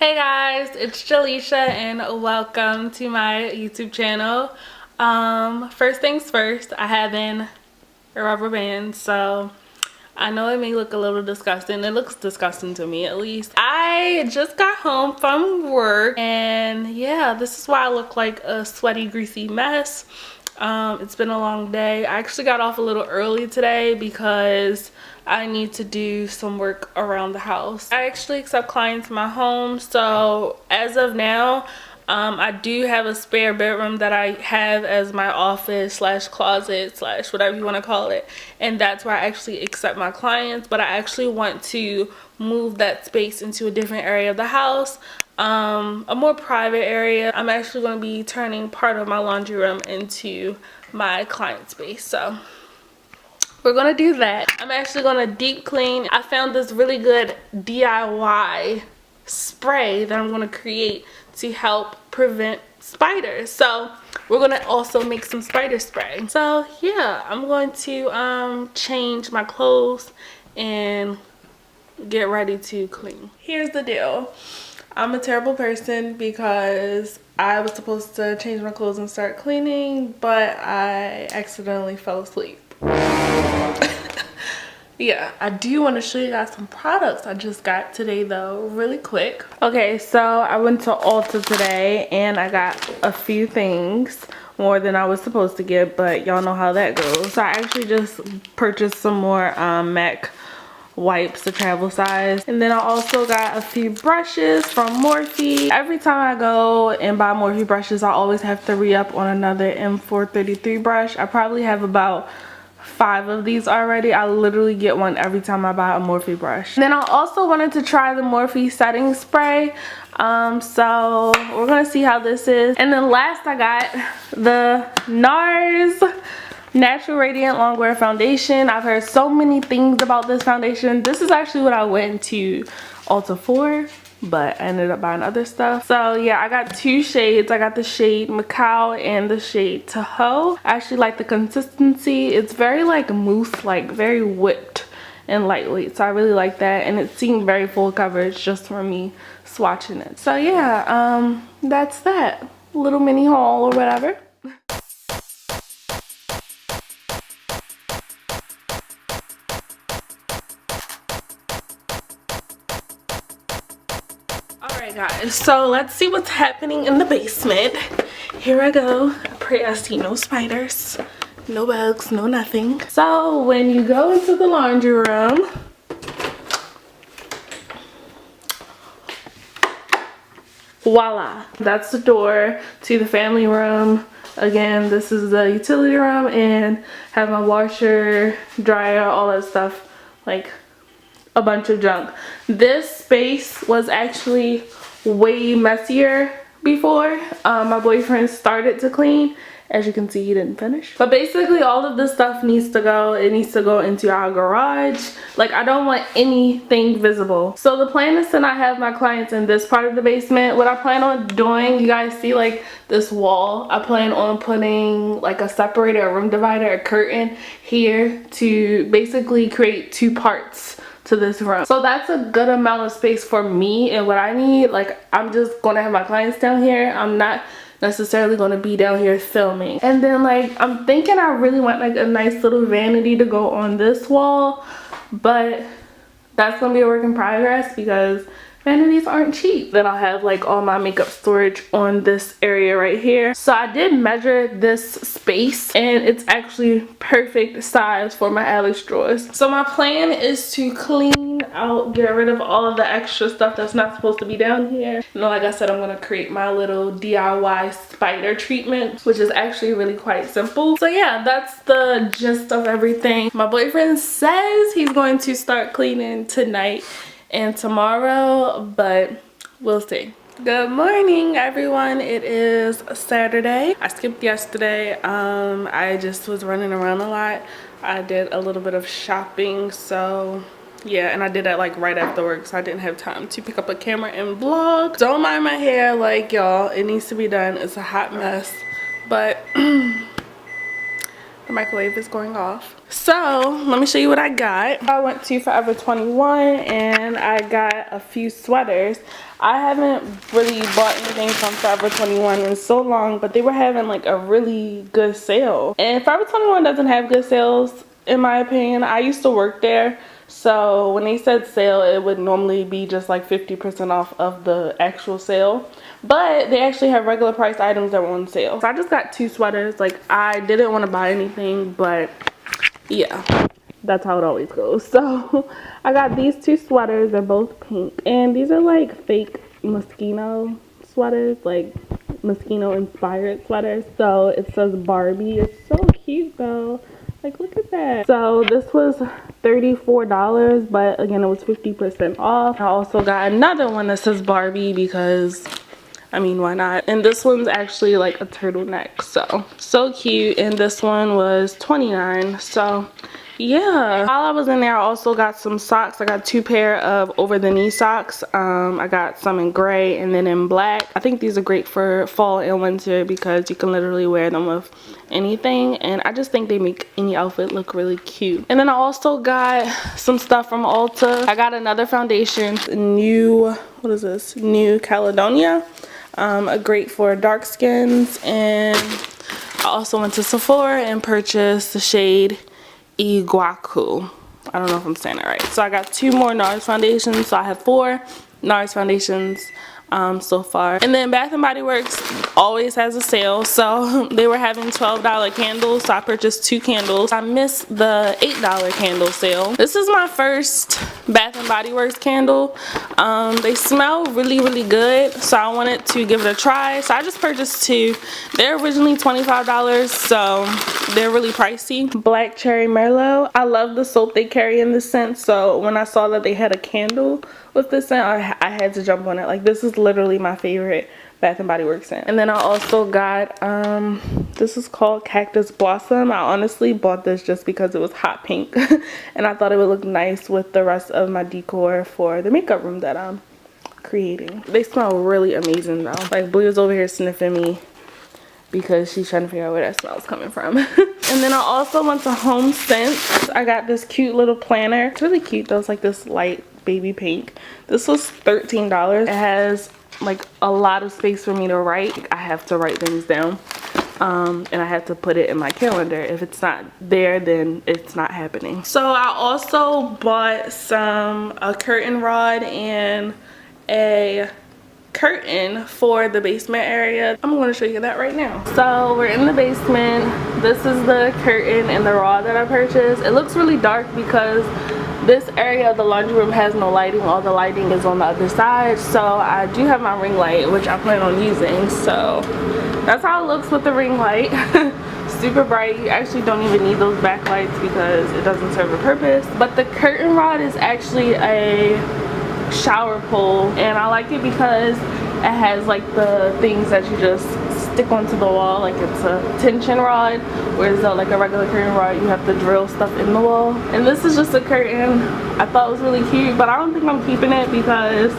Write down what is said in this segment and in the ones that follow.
Hey guys, it's Jaleisha and welcome to my YouTube channel. First things first, I have in a rubber band, so I know it may look a little disgusting. It looks disgusting to me at least. I just got home from work and yeah, this is why I look like a sweaty, greasy mess. It's been a long day. I actually got off a little early today because I need to do some work around the house. I actually accept clients in my home, so as of now, I do have a spare bedroom that I have as my office slash closet slash whatever you want to call it, and that's where I actually accept my clients. But I actually want to move that space into a different area of the house, a more private area. I'm actually going to be turning part of my laundry room into my client space, so we're gonna do that. I'm actually gonna deep clean. I found this really good DIY spray that I'm gonna create to help prevent spiders. So we're gonna also make some spider spray. So yeah, I'm going to change my clothes and get ready to clean. Here's the deal. I'm a terrible person because I was supposed to change my clothes and start cleaning, but I accidentally fell asleep. Yeah, I do want to show you guys some products I just got today though, really quick. Okay, so I went to Ulta today and I got a few things, more than I was supposed to get, but y'all know how that goes. So I actually just purchased some more MAC wipes, the travel size, and then I also got a few brushes from MORPHE. Every time I go and buy MORPHE brushes, I always have to re-up on another M433 brush. I probably have about 5 of these already. I literally get one every time I buy a MORPHE brush. And then I also wanted to try the MORPHE setting spray, so we're gonna see how this is. And then last I got the NARS Natural Radiant Longwear Foundation. I've heard so many things about this foundation. This is actually what I went to Ulta for, but I ended up buying other stuff. So yeah, I got 2 shades. I got the shade Macao and the shade Tahoe. I actually like the consistency. It's very like mousse, like very whipped and lightweight, so I really like that, and it seemed very full coverage just for me swatching it. So yeah, that's that little mini haul or whatever. Alright guys, so let's see what's happening in the basement. Here I go. I pray I see no spiders, no bugs, no nothing. So when you go into the laundry room, voila, that's the door to the family room. Again, this is the utility room, and have my washer, dryer, all that stuff, like a bunch of junk. This space was actually way messier before my boyfriend started to clean. As you can see, he didn't finish, but basically all of this stuff needs to go. It needs to go into our garage. Like, I don't want anything visible. So the plan is to not have my clients in this part of the basement. What I plan on doing, you guys see like this wall, I plan on putting like a separator, a room divider, a curtain here to basically create 2 parts to this room. So that's a good amount of space for me and what I need. Like, I'm just gonna have my clients down here. I'm not necessarily gonna be down here filming. And then like, I'm thinking I really want like a nice little vanity to go on this wall, but that's gonna be a work in progress because vanities aren't cheap. Then I'll have like all my makeup storage on this area right here. So I did measure this space and it's actually perfect size for my Alex drawers. So my plan is to clean out, get rid of all of the extra stuff that's not supposed to be down here. You know, like I said, I'm gonna create my little DIY spider treatment, which is actually really quite simple. So yeah, that's the gist of everything. My boyfriend says he's going to start cleaning tonight and tomorrow, but we'll see. Good morning everyone. It is Saturday. I skipped yesterday. I just was running around a lot. I did a little bit of shopping, so yeah, and I did that like right after work, so I didn't have time to pick up a camera and vlog. Don't mind my hair, like y'all, it needs to be done. It's a hot mess, but I'm The microwave is going off. So let me show you what I got. I went to Forever 21 and I got a few sweaters. I haven't really bought anything from Forever 21 in so long, but they were having like a really good sale. And Forever 21 doesn't have good sales in my opinion. I used to work there, so when they said sale, it would normally be just like 50% off of the actual sale. But they actually have regular price items that were on sale. So I just got 2 sweaters. Like, I didn't want to buy anything, but yeah, that's how it always goes. So I got these 2 sweaters. They're both pink. And these are like fake Moschino sweaters, like Moschino inspired sweaters. So it says Barbie. It's so cute though. Like, look at that. So this was $34, but again, it was 50% off. I also got another one that says Barbie because, I mean, why not? And this one's actually like a turtleneck, so cute. And this one was $29. So yeah, while I was in there, I also got some socks. I got 2 pair of over the knee socks. I got some in gray and then in black. I think these are great for fall and winter because you can literally wear them with anything, and I just think they make any outfit look really cute. And then I also got some stuff from Ulta. I got another foundation, New Caledonia, great for dark skins. And I also went to Sephora and purchased the shade Iguaku. I don't know if I'm saying it right. So I got 2 more NARS foundations. So I have 4 NARS foundations so far. And then Bath and Body Works always has a sale, so they were having $12 candles, so I purchased 2 candles. I missed the $8 candle sale. This is my first Bath and Body Works candle. They smell really good, so I wanted to give it a try. So I just purchased 2. They're originally $25, so they're really pricey. Black Cherry Merlot. I love the soap they carry in this scent, so when I saw that they had a candle with this scent, I had to jump on it. Like, this is literally my favorite Bath and Body Works scent. And then I also got this is called Cactus Blossom. I honestly bought this just because it was hot pink and I thought it would look nice with the rest of my decor for the makeup room that I'm creating. They smell really amazing though. Like, Blue is over here sniffing me because she's trying to figure out where that smell is coming from. And then I also went to Home Sense. I got this cute little planner. It's really cute though. It's like this light baby pink. This was $13. It has like a lot of space for me to write. I have to write things down, and I have to put it in my calendar. If it's not there, then it's not happening. So I also bought a curtain rod and a curtain for the basement area. I'm going to show you that right now. So we're in the basement. This is the curtain and the rod that I purchased. It looks really dark because this area of the laundry room has no lighting. All the lighting is on the other side. So I do have my ring light, which I plan on using. So that's how it looks with the ring light. Super bright. You actually don't even need those backlights because it doesn't serve a purpose. But the curtain rod is actually a shower pole, and I like it because it has like the things that you just stick onto the wall, like it's a tension rod, whereas like a regular curtain rod you have to drill stuff in the wall. And this is just a curtain. I thought it was really cute, but I don't think I'm keeping it because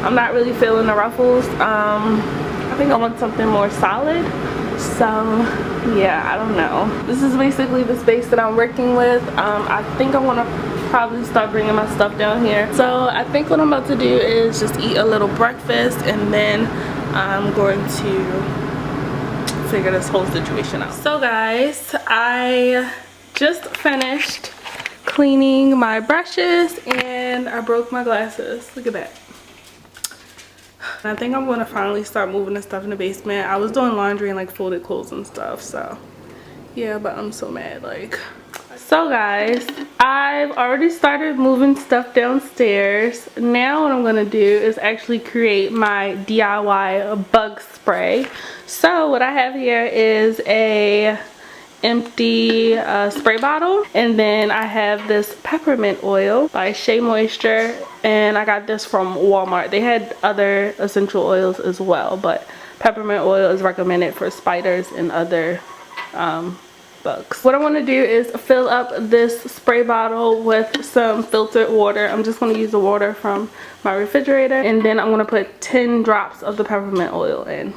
I'm not really feeling the ruffles. I think I want something more solid, so yeah, I don't know. This is basically the space that I'm working with. I think I want to probably start bringing my stuff down here. So I think what I'm about to do is just eat a little breakfast, and then I'm going to figure this whole situation out. So guys, I just finished cleaning my brushes and I broke my glasses. Look at that. I think I'm going to finally start moving the stuff in the basement. I was doing laundry and like folded clothes and stuff, so yeah, but I'm so mad. Like, so guys, I've already started moving stuff downstairs. Now what I'm gonna do is actually create my DIY bug spray. So what I have here is a empty spray bottle, and then I have this peppermint oil by Shea Moisture, and I got this from Walmart. They had other essential oils as well, but peppermint oil is recommended for spiders and other bugs. What I want to do is fill up this spray bottle with some filtered water. I'm just going to use the water from my refrigerator, and then I'm going to put 10 drops of the peppermint oil in.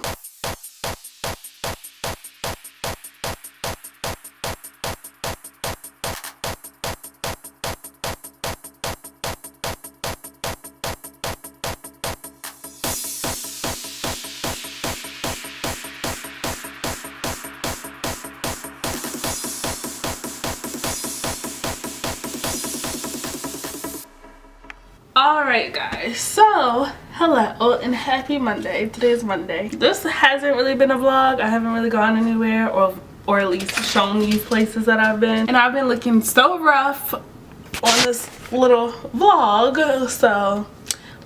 Alright guys, so hello and happy Monday. Today is Monday. This hasn't really been a vlog. I haven't really gone anywhere or at least shown you places that I've been. And I've been looking so rough on this little vlog, so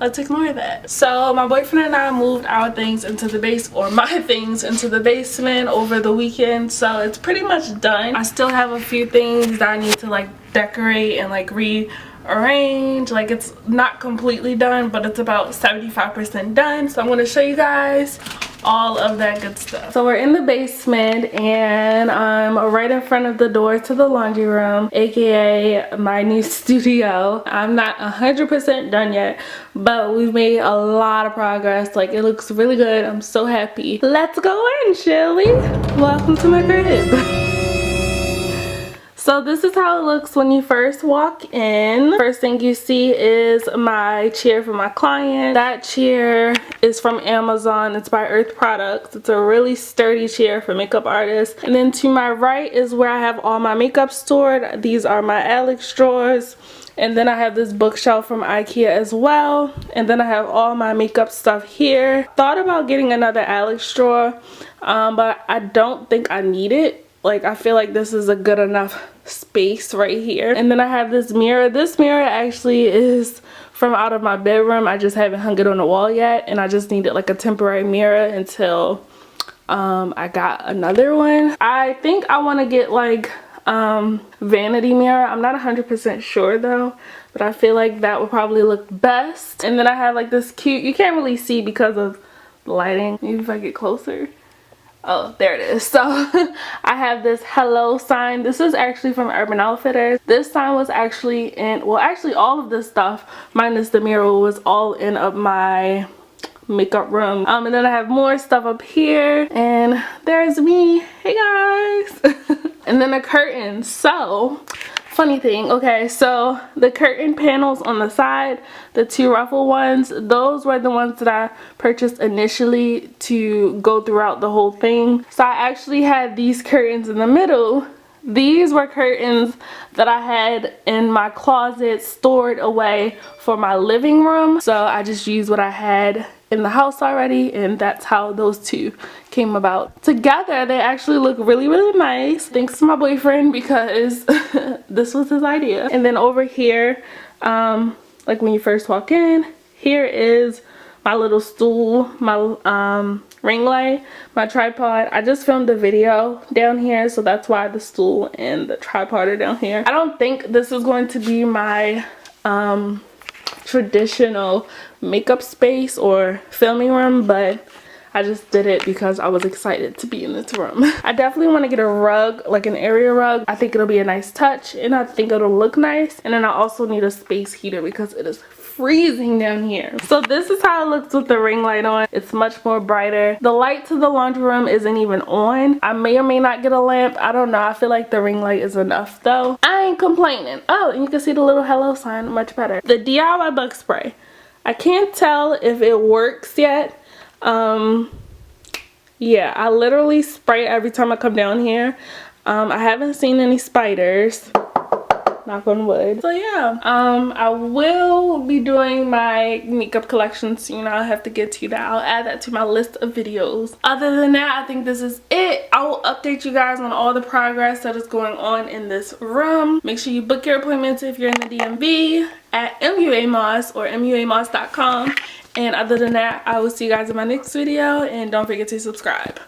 let's ignore that. So my boyfriend and I moved our things into the my things into the basement over the weekend, so it's pretty much done. I still have a few things that I need to like decorate and like rearrange. Like it's not completely done, but it's about 75% done, so I'm going to show you guys all of that good stuff. So we're in the basement and I'm right in front of the door to the laundry room, aka my new studio. I'm not 100% done yet, but we've made a lot of progress. Like it looks really good. I'm so happy. Let's go in, Shirley. Welcome to my crib. So this is how it looks when you first walk in. First thing you see is my chair for my client. That chair is from Amazon. It's by Earth Products. It's a really sturdy chair for makeup artists. And then to my right is where I have all my makeup stored. These are my Alex drawers. And then I have this bookshelf from IKEA as well. And then I have all my makeup stuff here. Thought about getting another Alex drawer, but I don't think I need it. Like I feel like this is a good enough space right here. And then I have this mirror. This mirror actually is from out of my bedroom. I just haven't hung it on the wall yet, and I just needed like a temporary mirror until I got another one. I think I want to get like vanity mirror. I'm not 100% sure though, but I feel like that would probably look best. And then I have like this cute, you can't really see because of the lighting. Maybe if I get closer. Oh, there it is. So I have this hello sign. This is actually from Urban Outfitters. This sign was actually in, well actually all of this stuff minus the mirror was all in of my makeup room. And then I have more stuff up here, and there's me. Hey guys. And then the curtains. So funny thing, okay, so the curtain panels on the side, the two ruffle ones, those were the ones that I purchased initially to go throughout the whole thing. So I actually had these curtains in the middle. These were curtains that I had in my closet stored away for my living room. So I just used what I had in the house already, and that's how those two came about. Together they actually look really, really nice. Thanks to my boyfriend, because this was his idea. And then over here, like when you first walk in, here is my little stool, my ring light, my tripod. I just filmed a video down here, so that's why the stool and the tripod are down here. I don't think this is going to be my traditional makeup space or filming room, but I just did it because I was excited to be in this room. I definitely want to get a rug, like an area rug. I think it'll be a nice touch, and I think it'll look nice. And then I also need a space heater because it is freezing down here. So this is how it looks with the ring light on. It's much more brighter. The light to the laundry room isn't even on. I may or may not get a lamp. I don't know. I feel like the ring light is enough though. I ain't complaining. Oh, and you can see the little hello sign much better. The DIY bug spray. I can't tell if it works yet. Yeah, I literally spray every time I come down here. I haven't seen any spiders, knock on wood. So yeah, I will be doing my makeup collection soon. I'll have to get to that. I'll add that to my list of videos. Other than that, I think this is it. I will update you guys on all the progress that is going on in this room. Make sure you book your appointments if you're in the DMV at MUAMOS or MUAMOS.com. And other than that, I will see you guys in my next video, and don't forget to subscribe.